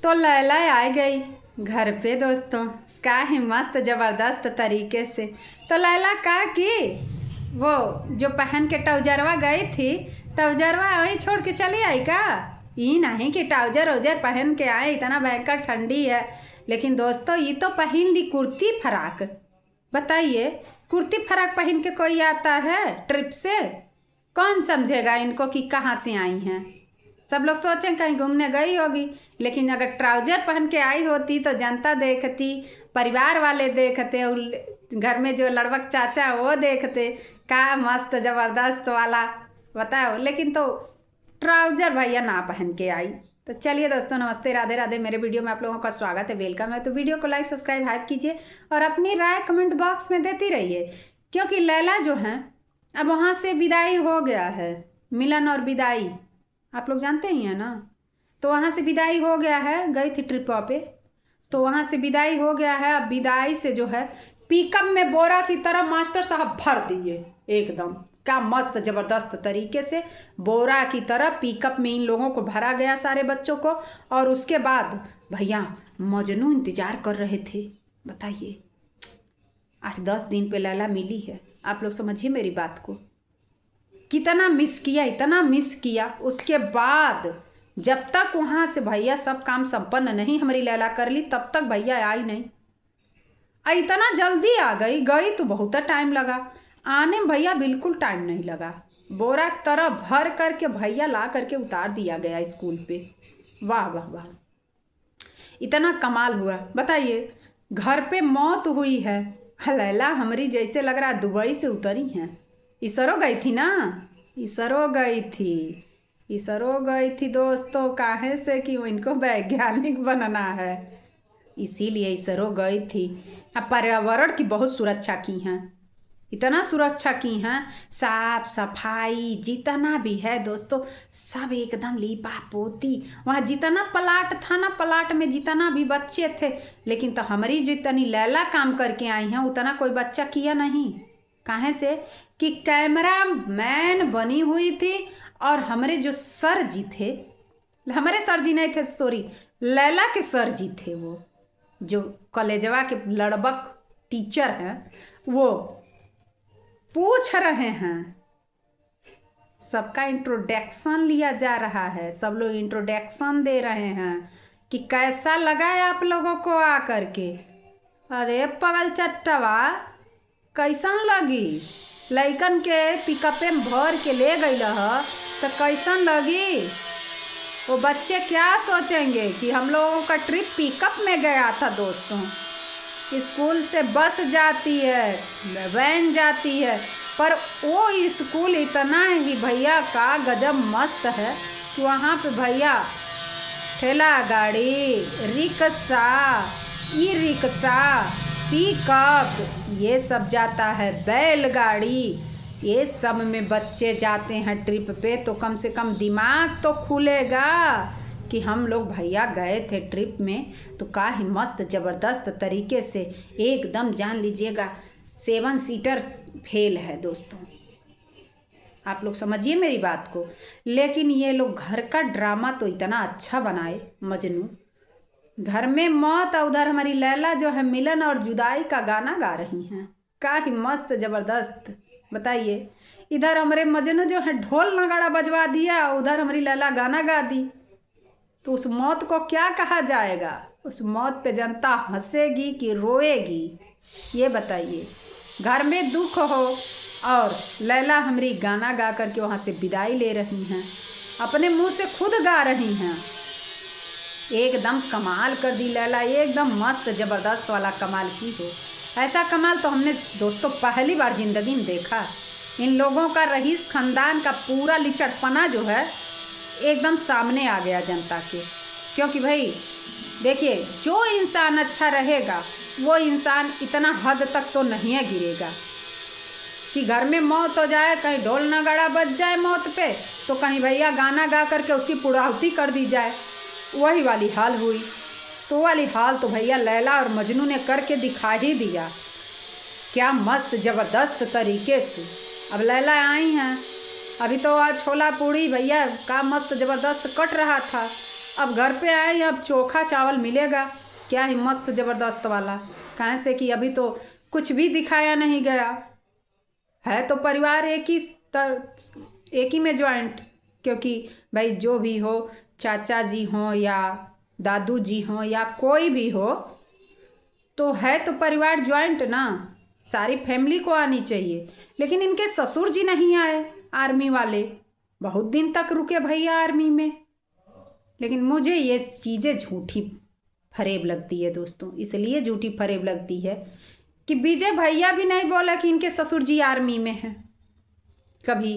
तो लैला आ गई घर पे दोस्तों, का ही मस्त ज़बरदस्त तरीके से। तो लैला का की वो जो पहन के ट्राउजरवा गई थी, ट्राउजरवा वहीं छोड़ के चली आई का। ये नहीं कि ट्राउजर उजर पहन के आए, इतना भयंकर ठंडी है। लेकिन दोस्तों ये तो पहन ली कुर्ती फराक। बताइए, कुर्ती फराक पहन के कोई आता है ट्रिप से? कौन समझेगा इनको कि कहाँ से आई हैं। सब लोग सोचें कहीं घूमने गई होगी, लेकिन अगर ट्राउजर पहन के आई होती तो जनता देखती, परिवार वाले देखते, घर में जो लड़वक चाचा वो देखते, का मस्त ज़बरदस्त वाला बताओ। लेकिन तो ट्राउजर भैया ना पहन के आई। तो चलिए दोस्तों, नमस्ते, राधे राधे। मेरे वीडियो में आप लोगों का स्वागत है, वेलकम है। तो वीडियो को लाइक सब्सक्राइब हाइप कीजिए और अपनी राय कमेंट बॉक्स में देती रहिए, क्योंकि लैला जो है अब वहाँ से विदाई हो गया है। मिलन और विदाई आप लोग जानते ही हैं ना। तो वहाँ से विदाई हो गया है, गई थी ट्रिप पे, तो वहाँ से विदाई हो गया है। अब विदाई से जो है पिकअप में बोरा की तरह मास्टर साहब भर दिए एकदम, क्या मस्त ज़बरदस्त तरीके से बोरा की तरह पिकअप में इन लोगों को भरा गया, सारे बच्चों को। और उसके बाद भैया मजनू इंतज़ार कर रहे थे। बताइए, 8-10 दिन पे लैला मिली है। आप लोग समझिए मेरी बात को, कितना मिस किया, इतना मिस किया। उसके बाद जब तक वहाँ से भैया सब काम संपन्न नहीं हमारी लैला कर ली, तब तक भैया आई नहीं। इतना जल्दी आ गई, गई तो बहुत टाइम लगा, आने में भैया बिल्कुल टाइम नहीं लगा। बोरा की तरह भर करके भैया ला करके उतार दिया गया स्कूल पे। वाह वाह वाह, इतना कमाल हुआ। बताइए, घर पे मौत हुई है, लैला हमारी जैसे लग रहा दुबई से उतरी हैं। इसरो गई थी ना, इसरो गई थी, इसरो गई थी दोस्तों। काहे से कि इनको वैज्ञानिक बनना है, इसीलिए इसरो गई थी। अब पर्यावरण की बहुत सुरक्षा की हैं, इतना सुरक्षा की हैं, साफ सफाई जितना भी है दोस्तों सब एकदम लीपा पोती। वहाँ जितना प्लाट था ना, प्लाट में जितना भी बच्चे थे, लेकिन तो हमारी जितनी लैला काम करके आई हैं उतना कोई बच्चा किया नहीं। काहे से कि कैमरा मैन बनी हुई थी। और हमारे जो सर जी थे, हमारे सर जी नहीं थे, सॉरी, लैला के सर जी थे, वो जो कॉलेजवा के लड़बक टीचर हैं, वो पूछ रहे हैं, सबका इंट्रोडक्शन लिया जा रहा है, सब लोग इंट्रोडक्शन दे रहे हैं कि कैसा लगा है आप लोगों को आ करके। अरे पगल चट्टवा, कैसन लगी? लइकन के पिकअपे में भर के ले गई ह, तो कैसन लगी? वो बच्चे क्या सोचेंगे कि हम लोगों का ट्रिप पिकअप में गया था दोस्तों। स्कूल से बस जाती है, वैन जाती है, पर वो स्कूल इतना ही भैया का गजब मस्त है कि वहाँ पे भैया ठेला गाड़ी, रिक्शा, ई रिक्शा, पिकअप, ये सब जाता है, बैलगाड़ी, ये सब में बच्चे जाते हैं ट्रिप पे। तो कम से कम दिमाग तो खुलेगा कि हम लोग भैया गए थे ट्रिप में, तो का ही मस्त ज़बरदस्त तरीके से एकदम जान लीजिएगा 7 सीटर फेल है दोस्तों। आप लोग समझिए मेरी बात को। लेकिन ये लोग घर का ड्रामा तो इतना अच्छा बनाए, मजनू घर में मौत, उधर हमारी लैला जो है मिलन और जुदाई का गाना गा रही हैं, का ही मस्त ज़बरदस्त। बताइए, इधर हमारे मजनू जो है ढोल नगाड़ा बजवा दिया, उधर हमारी लैला गाना गा दी। तो उस मौत को क्या कहा जाएगा? उस मौत पे जनता हंसेगी कि रोएगी? ये बताइए। घर में दुख हो और लैला हमारी गाना गा करके वहाँ से विदाई ले रही हैं, अपने मुंह से खुद गा रही हैं। एकदम कमाल कर दी लैला, एकदम मस्त ज़बरदस्त वाला कमाल की हो। ऐसा कमाल तो हमने दोस्तों पहली बार ज़िंदगी में देखा। इन लोगों का रईस ख़ानदान का पूरा लिचड़पना जो है एकदम सामने आ गया जनता के। क्योंकि भाई देखिए, जो इंसान अच्छा रहेगा वो इंसान इतना हद तक तो नहीं गिरेगा कि घर में मौत हो जाए, कहीं ढोल नगाड़ा बज जाए मौत पे, तो कहीं भैया गाना गा करके उसकी पुड़ावती कर दी जाए। वही वाली हाल हुई। तो वाली हाल तो भैया लैला और मजनू ने करके दिखा ही दिया, क्या मस्त ज़बरदस्त तरीके से। अब लैला आई हैं, अभी तो आज छोला पूड़ी भैया का मस्त ज़बरदस्त कट रहा था, अब घर पे आए, अब चोखा चावल मिलेगा क्या ही मस्त ज़बरदस्त वाला। कहाँ से कि अभी तो कुछ भी दिखाया नहीं गया है। तो परिवार एक ही में ज्वाइंट, क्योंकि भाई जो भी हो, चाचा जी हों या दादू जी हों या कोई भी हो, तो है तो परिवार ज्वाइंट ना, सारी फैमिली को आनी चाहिए। लेकिन इनके ससुर जी नहीं आए, आर्मी वाले बहुत दिन तक रुके भैया आर्मी में। लेकिन मुझे ये चीज़ें झूठी फरेब लगती है दोस्तों, इसलिए झूठी फरेब लगती है कि विजय भैया भी नहीं बोला कि इनके ससुर जी आर्मी में हैं। कभी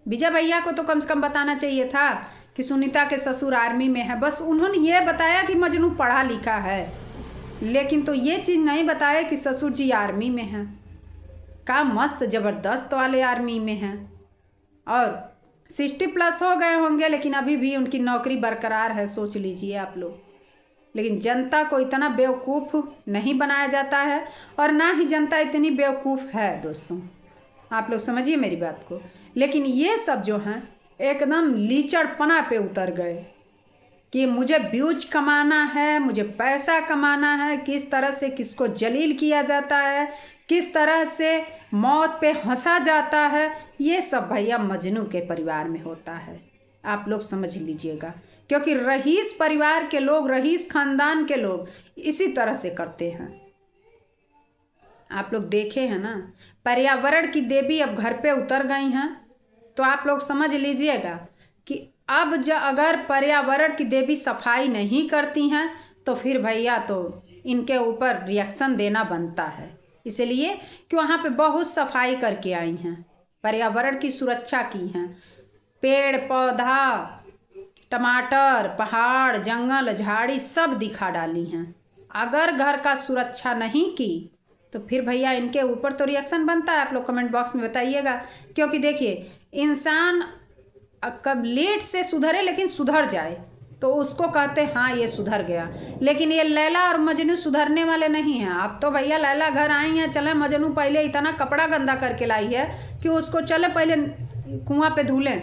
विजय भैया को तो कम से कम बताना चाहिए था कि सुनीता के ससुर आर्मी में है। बस उन्होंने ये बताया कि मजनू पढ़ा लिखा है, लेकिन तो ये चीज़ नहीं बताया कि ससुर जी आर्मी में हैं। का मस्त ज़बरदस्त वाले आर्मी में हैं और 60+ हो गए होंगे, लेकिन अभी भी उनकी नौकरी बरकरार है, सोच लीजिए आप लोग। लेकिन जनता को इतना बेवकूफ़ नहीं बनाया जाता है और ना ही जनता इतनी बेवकूफ़ है दोस्तों, आप लोग समझिए मेरी बात को। लेकिन ये सब जो हैं एकदम लीचड़पना पे उतर गए कि मुझे व्यूज कमाना है, मुझे पैसा कमाना है, किस तरह से किसको जलील किया जाता है, किस तरह से मौत पे हंसा जाता है, ये सब भैया मजनू के परिवार में होता है। आप लोग समझ लीजिएगा, क्योंकि रईस परिवार के लोग, रईस खानदान के लोग इसी तरह से करते हैं। आप लोग देखे हैं ना, पर्यावरण की देवी अब घर पे उतर गई हैं, तो आप लोग समझ लीजिएगा कि अब अगर पर्यावरण की देवी सफाई नहीं करती हैं तो फिर भैया तो इनके ऊपर रिएक्शन देना बनता है। इसलिए कि वहाँ पे बहुत सफाई करके आई हैं, पर्यावरण की सुरक्षा की हैं, पेड़ पौधा, टमाटर, पहाड़, जंगल, झाड़ी सब दिखा डाली हैं। अगर घर का सुरक्षा नहीं की तो फिर भैया इनके ऊपर तो रिएक्शन बनता है। आप लोग कमेंट बॉक्स में बताइएगा, क्योंकि देखिए इंसान कब लेट से सुधरे लेकिन सुधर जाए तो उसको कहते हैं हाँ ये सुधर गया। लेकिन ये लैला और मजनू सुधरने वाले नहीं हैं। अब तो भैया लैला घर आई हैं, चले मजनू पहले इतना कपड़ा गंदा करके लाई है कि उसको चले पहले कुआं पे धुलें।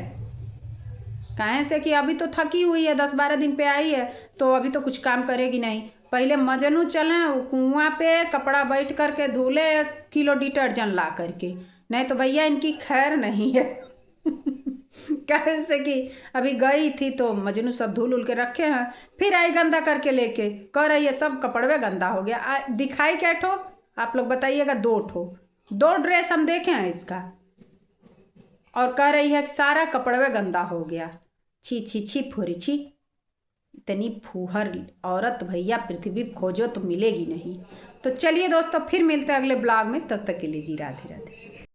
काहे से कि अभी तो थकी हुई है, 10-12 दिन पे आई है, तो अभी तो कुछ काम करेगी नहीं। पहले मजनू चलें कुआं पे कपड़ा बैठ करके धुले 1 किलो डिटर्जेंट ला करके, नहीं तो भैया इनकी खैर नहीं है। कहे से कि अभी गई थी तो मजनू सब धुल उल के रखे हैं, फिर आई गंदा करके लेके, कह रही है सब कपड़े गंदा हो गया। दिखाई क्या ठो आप लोग बताइएगा? 2 ड्रेस हम देखे हैं इसका, और कह रही है कि सारा कपड़े गंदा हो गया। छी छी छी फुरी छी, इतनी फूहर औरत भैया पृथ्वी खोजो तो मिलेगी नहीं। तो चलिए दोस्तों, फिर मिलते हैं अगले ब्लॉग में, तब तक के लिए जी राधे राधे।